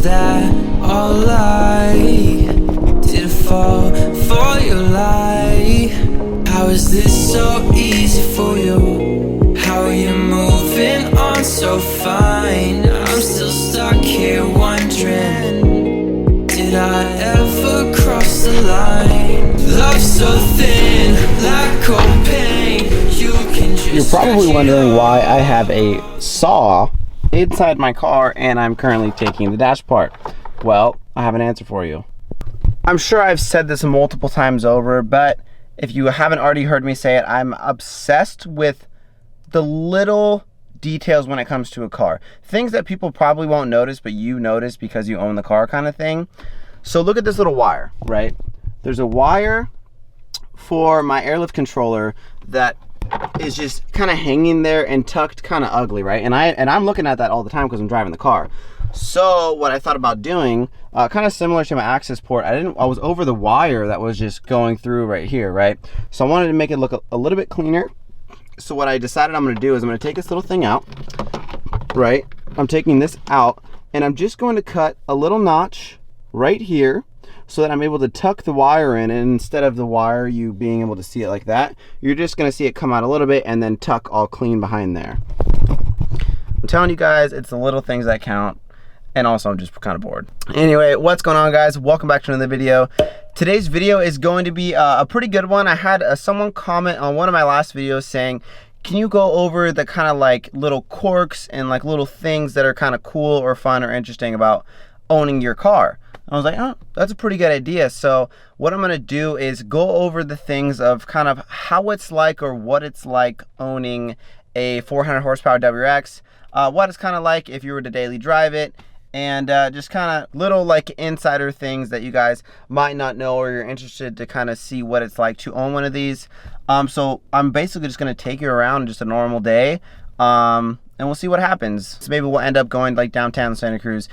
Was that all lie? Did it fall for your lie? How is this so easy for you? How are you moving on so fine? I'm still stuck here wondering, did I ever cross the line? Love so thin, like cold pain. You can just You're probably wondering why I have a saw inside my car and I'm currently taking the dash apart. Well, I have an answer for you. I'm sure I've said this multiple times over, but if you haven't already heard me say it, I'm obsessed with the little details when it comes to a car. Things that people probably won't notice, but you notice because you own the car kind of thing. So look at this little wire, right? There's a wire for my airlift controller that is just kind of hanging there and tucked kind of ugly, right? And I'm looking at that all the time because I'm driving the car. So what I thought about doing, kind of similar to my access port, I was over the wire that was just going through right here, right? So I wanted to make it look a little bit cleaner. So what I decided I'm going to do is I'm going to take this little thing out, right? I'm taking this out and I'm just going to cut a little notch right here so that I'm able to tuck the wire in, and instead of the wire you being able to see it like that, you're just going to see it come out a little bit and then tuck all clean behind there. I'm telling you guys, it's the little things that count. And also I'm just kind of bored. Anyway, what's going on, guys? Welcome back to another video. Today's video is going to be a pretty good one. I had someone comment on one of my last videos saying, can you go over the kind of like little quirks and like little things that are kind of cool or fun or interesting about owning your car? I was like, oh, that's a pretty good idea. So what I'm gonna do is go over the things of kind of how it's like or what it's like owning a 400 horsepower WRX, what it's kind of like if you were to daily drive it, and just kind of little like insider things that you guys might not know or you're interested to kind of see what it's like to own one of these. So I'm basically just gonna take you around just a normal day, and we'll see what happens. So maybe we'll end up going like downtown Santa Cruz,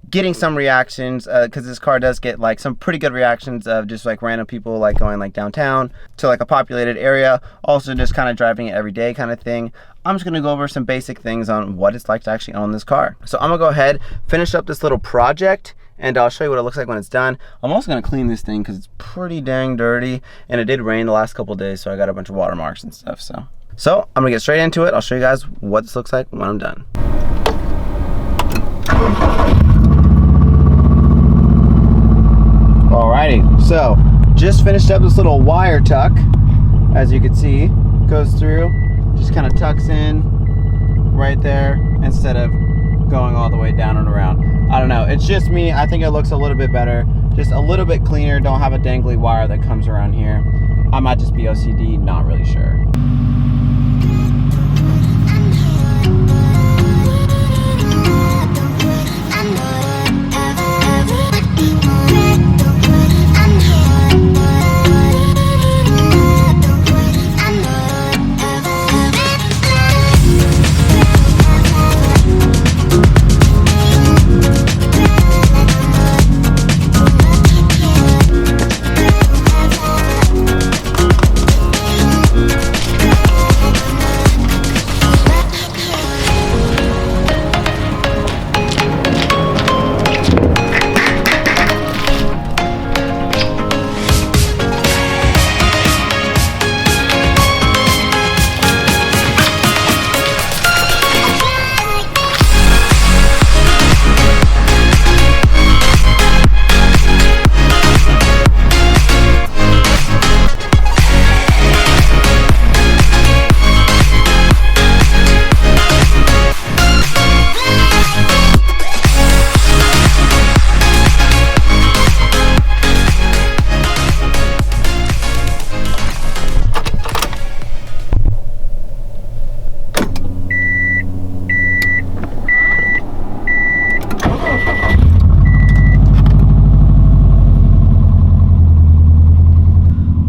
getting some reactions, because this car does get like some pretty good reactions of just like random people like going like downtown to like a populated area, also just kind of driving it every day kind of thing. I'm just gonna go over some basic things on what it's like to actually own this car. So I'm gonna go ahead, finish up this little project, and I'll show you what it looks like when it's done. I'm also gonna clean this thing because it's pretty dang dirty, and it did rain the last couple of days, so I got a bunch of watermarks and stuff. So I'm gonna get straight into it. I'll show you guys what this looks like when I'm done. Alrighty, so just finished up this little wire tuck. As you can see, goes through, just kind of tucks in right there instead of going all the way down and around. I don't know, it's just me. I think it looks a little bit better, just a little bit cleaner. Don't have a dangly wire that comes around here. I might just be OCD, not really sure.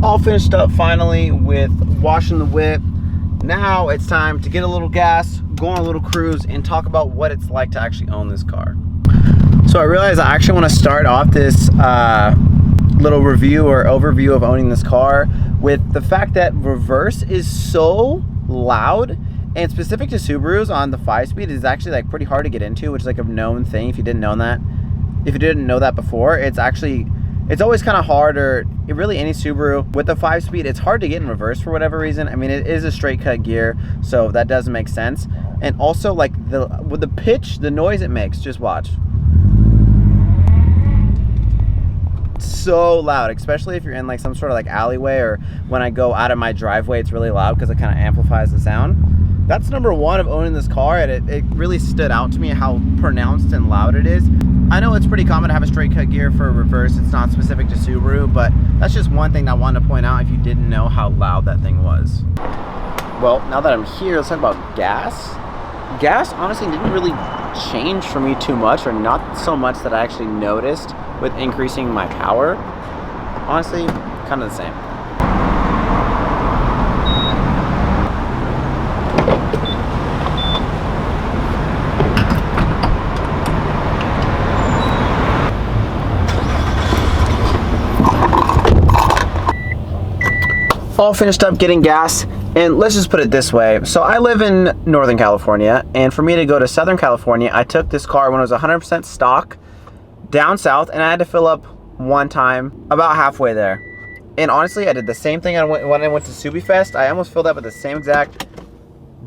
All finished up finally with washing the whip. Now it's time to get a little gas, go on a little cruise, and talk about what it's like to actually own this car. So I realized I actually want to start off this little review or overview of owning this car with the fact that reverse is so loud, and specific to Subarus on the 5-speed is actually like pretty hard to get into, which is like a known thing if you didn't know that. if you didn't know that before, it's always kind of harder. Really, any Subaru with the 5-speed, it's hard to get in reverse for whatever reason. I mean, it is a straight cut gear, so that doesn't make sense. And also, like, with the pitch, the noise it makes, just watch. So loud, especially if you're in like some sort of like alleyway, or when I go out of my driveway, it's really loud because it kind of amplifies the sound. That's number one of owning this car, and it really stood out to me how pronounced and loud it is. I know it's pretty common to have a straight cut gear for a reverse. It's not specific to Subaru, but that's just one thing that I wanted to point out if you didn't know how loud that thing was. Well, now that I'm here, let's talk about gas. Gas honestly didn't really change for me too much, or not so much that I actually noticed with increasing my power. Honestly, kind of the same. All finished up getting gas, and let's just put it this way. So I live in Northern California, and for me to go to Southern California, I took this car when it was 100% stock down south, and I had to fill up one time about halfway there. And honestly, I did the same thing when I went to Subifest. I almost filled up at the same exact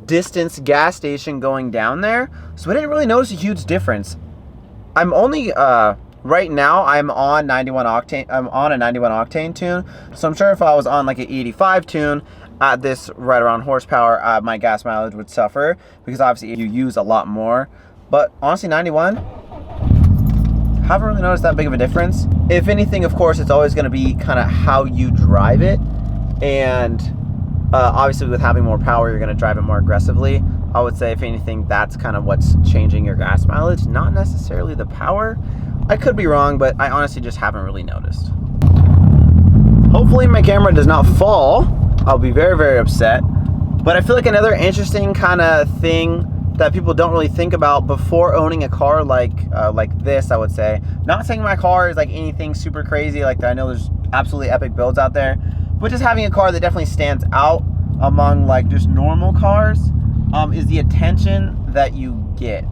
distance gas station going down there, so I didn't really notice a huge difference. I'm only right now I'm on 91 octane. I'm on a 91 octane tune, so I'm sure if I was on like an 85 tune at this right around horsepower, my gas mileage would suffer, because obviously you use a lot more. But honestly, 91, haven't really noticed that big of a difference. If anything, of course, it's always going to be kind of how you drive it, and obviously with having more power, you're going to drive it more aggressively. I would say if anything, that's kind of what's changing your gas mileage, not necessarily the power. I could be wrong, but I honestly just haven't really noticed. Hopefully my camera does not fall. I'll be very, very upset. But I feel like another interesting kind of thing that people don't really think about before owning a car like this, I would say. Not saying my car is like anything super crazy, like I know there's absolutely epic builds out there, but just having a car that definitely stands out among like just normal cars is the attention that you get.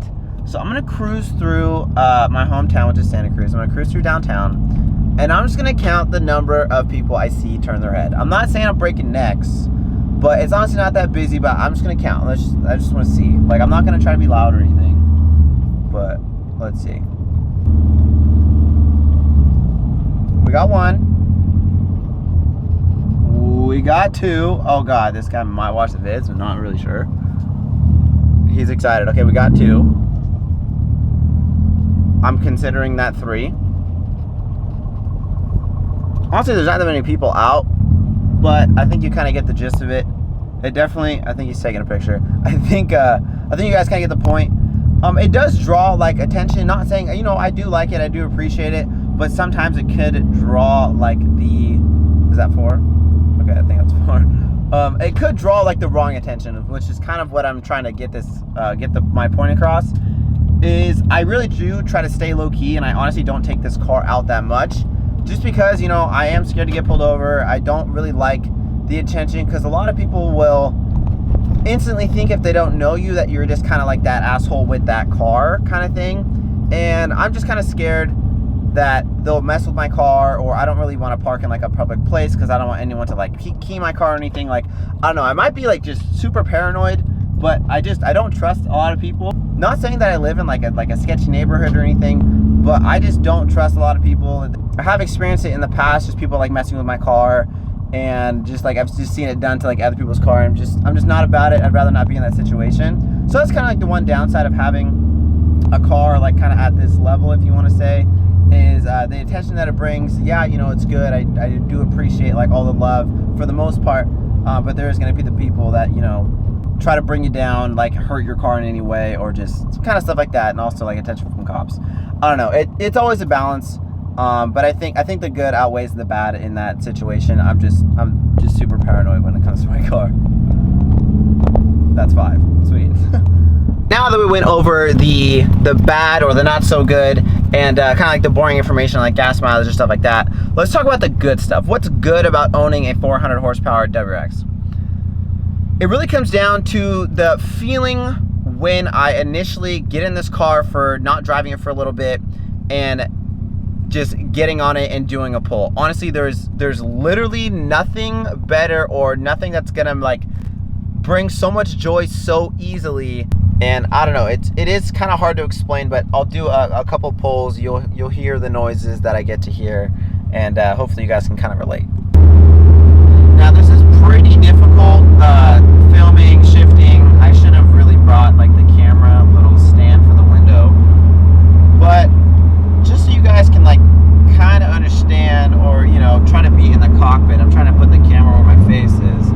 So I'm gonna cruise through my hometown, which is Santa Cruz. I'm gonna cruise through downtown, and I'm just gonna count the number of people I see turn their head. I'm not saying I'm breaking necks, but it's honestly not that busy, but I'm just gonna count. I just wanna see. Like, I'm not gonna try to be loud or anything, but let's see. We got one. We got two. Oh God, this guy might watch the vids, I'm not really sure. He's excited. Okay, we got two. I'm considering that three. Honestly, there's not that many people out, but I think you kind of get the gist of it. It definitely, I think he's taking a picture. I think you guys kind of get the point. It does draw like attention. Not saying, you know, I do like it, I do appreciate it, but sometimes it could draw like is that 4? Okay, I think that's 4. It could draw like the wrong attention, which is kind of what I'm trying to get my point across. Is I really do try to stay low key, and I honestly don't take this car out that much, just because, you know, I am scared to get pulled over. I don't really like the attention, because a lot of people will instantly think, if they don't know you, that you're just kind of like that asshole with that car kind of thing. And I'm just kind of scared that they'll mess with my car, or I don't really want to park in like a public place because I don't want anyone to like key my car or anything. Like, I don't know, I might be like just super paranoid, but I don't trust a lot of people. Not saying that I live in like a sketchy neighborhood or anything, but I just don't trust a lot of people. I have experienced it in the past, just people like messing with my car, and just like I've just seen it done to like other people's car. I'm just not about it. I'd rather not be in that situation. So that's kind of like the one downside of having a car like kind of at this level, if you want to say, is the attention that it brings. Yeah, you know, it's good. I do appreciate like all the love for the most part, but there's going to be the people that, you know, try to bring you down, like hurt your car in any way, or just kind of stuff like that, and also like attention from cops. I don't know. It's always a balance, but I think the good outweighs the bad in that situation. I'm just super paranoid when it comes to my car. That's 5. Sweet. Now that we went over the bad or the not so good, and kind of like the boring information like gas mileage and stuff like that, let's talk about the good stuff. What's good about owning a 400 horsepower WRX? It really comes down to the feeling when I initially get in this car for not driving it for a little bit, and just getting on it and doing a pull. Honestly, there's literally nothing better or nothing that's gonna like bring so much joy so easily. And I don't know, it is kind of hard to explain, but I'll do a couple pulls. You'll hear the noises that I get to hear, and hopefully you guys can kind of relate. Now this is pretty difficult filming, shifting. I should have really brought like the camera little stand for the window, but just so you guys can like kind of understand, or you know, trying to be in the cockpit, I'm trying to put the camera where my face is.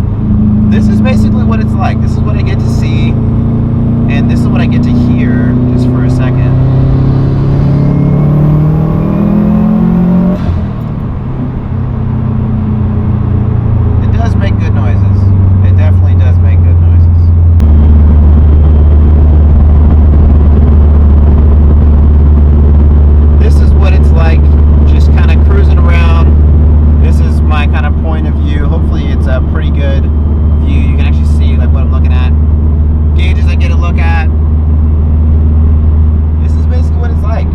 This is basically what it's like. This is what I get to see, and this is what I get to hear, just for a second. It does make good noises. It definitely does make good noises. This is what it's like, just kind of cruising around. This is my kind of point of view. Hopefully it's a pretty good view. You can actually see like what I'm looking at. Gauges I get to look at. This is basically what it's like.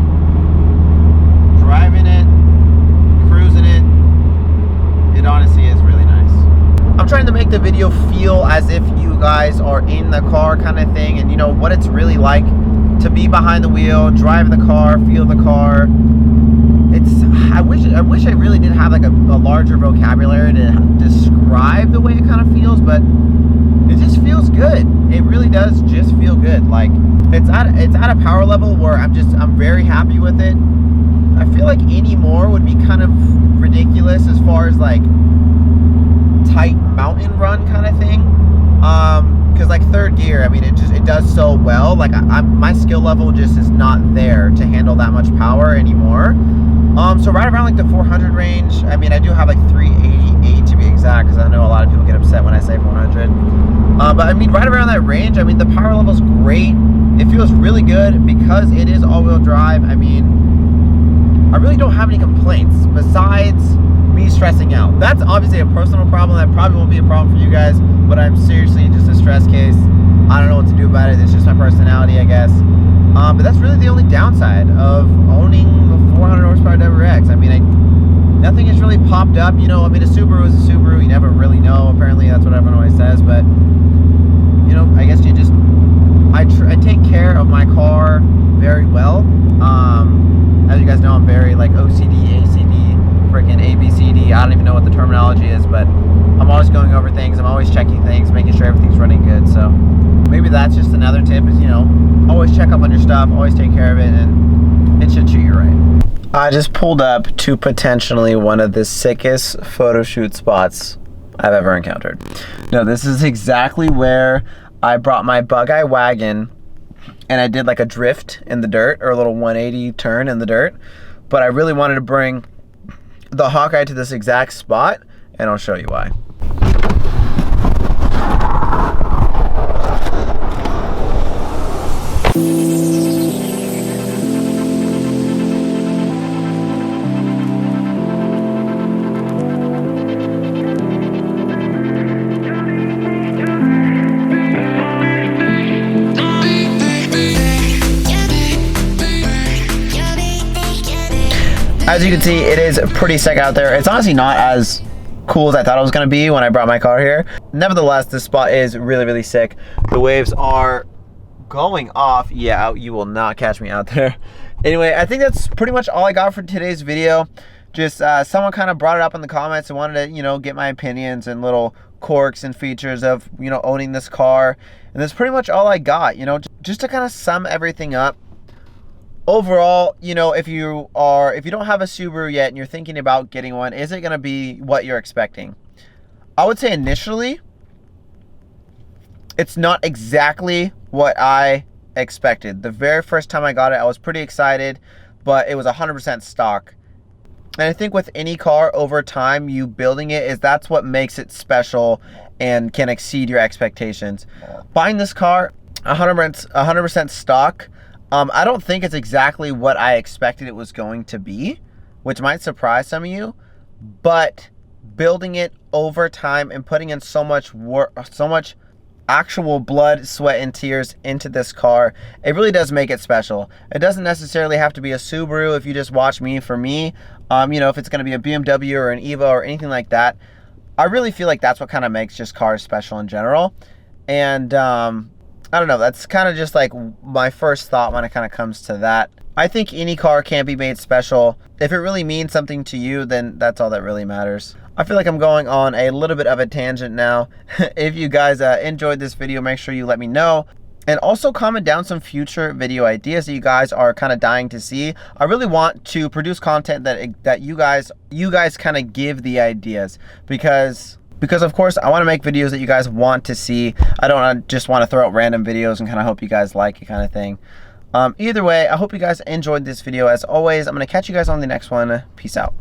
Driving it, cruising it. It honestly is really nice. I'm trying to make the video feel as if you guys are in the car kind of thing, and you know what it's really like to be behind the wheel, drive the car, feel the car. I wish I really did have like a larger vocabulary to describe the way it kind of feels, but it just feels good. It really does just feel good. Like it's at a power level where I'm very happy with it. I feel like any more would be kind of ridiculous as far as like tight mountain run kind of thing. Because like third gear, I mean, it does so well. Like my skill level just is not there to handle that much power anymore. So right around like the 400 range, I mean, I do have like 388 to be exact, because I know a lot of people get upset when I say 400. But I mean, right around that range, I mean, the power level's great. It feels really good because it is all-wheel drive. I mean, I really don't have any complaints besides me stressing out. That's obviously a personal problem. That probably won't be a problem for you guys, but I'm seriously just a stress case. I don't know what to do about it. It's just my personality, I guess. But that's really the only downside of owning a 400 horsepower WRX. I mean, nothing has really popped up. You know, I mean, a Subaru is a Subaru. You never really know. Apparently, that's what everyone always says. But, you know, I guess you just... I take care of my car very well. As you guys know, I'm very, like, OCD, ACD, freaking ABCD. I don't even know what the terminology is, but I'm always going over things. I'm always checking things, making sure everything's running good. So maybe that's just another tip is, you know, always check up on your stuff, always take care of it, and it should treat you right. I just pulled up to potentially one of the sickest photo shoot spots I've ever encountered. No, this is exactly where I brought my bug-eye wagon and I did like a drift in the dirt, or a little 180 turn in the dirt. But I really wanted to bring the Hawkeye to this exact spot, and I'll show you why. As you can see, it is pretty sick out there. It's honestly not as cool as I thought it was gonna be when I brought my car here. Nevertheless, this spot is really, really sick. The waves are going off. Yeah, you will not catch me out there. Anyway, I think that's pretty much all I got for today's video. Just someone kind of brought it up in the comments and wanted to, you know, get my opinions and little quirks and features of, you know, owning this car. And that's pretty much all I got, you know, just to kind of sum everything up. Overall, you know, if you don't have a Subaru yet and you're thinking about getting one, is it going to be what you're expecting? I would say initially, it's not exactly what I expected. The very first time I got it, I was pretty excited, but it was 100% stock. And I think with any car, over time, you building it, that's what makes it special and can exceed your expectations. Buying this car, 100% stock, I don't think it's exactly what I expected it was going to be, which might surprise some of you, but building it over time and putting in so much work, so much actual blood, sweat, and tears into this car, it really does make it special. It doesn't necessarily have to be a Subaru if you just watch me. For me, you know, if it's going to be a BMW or an Evo or anything like that, I really feel like that's what kind of makes just cars special in general. And I don't know, that's kind of just like my first thought when it kind of comes to that. I think any car can be made special. If it really means something to you, then that's all that really matters. I feel like I'm going on a little bit of a tangent now. If you guys enjoyed this video, make sure you let me know. And also comment down some future video ideas that you guys are kind of dying to see. I really want to produce content that you guys kind of give the ideas, because of course I want to make videos that you guys want to see. I don't just want to throw out random videos and kind of hope you guys like it kind of thing. Either way, I hope you guys enjoyed this video. As always, I'm going to catch you guys on the next one. Peace out.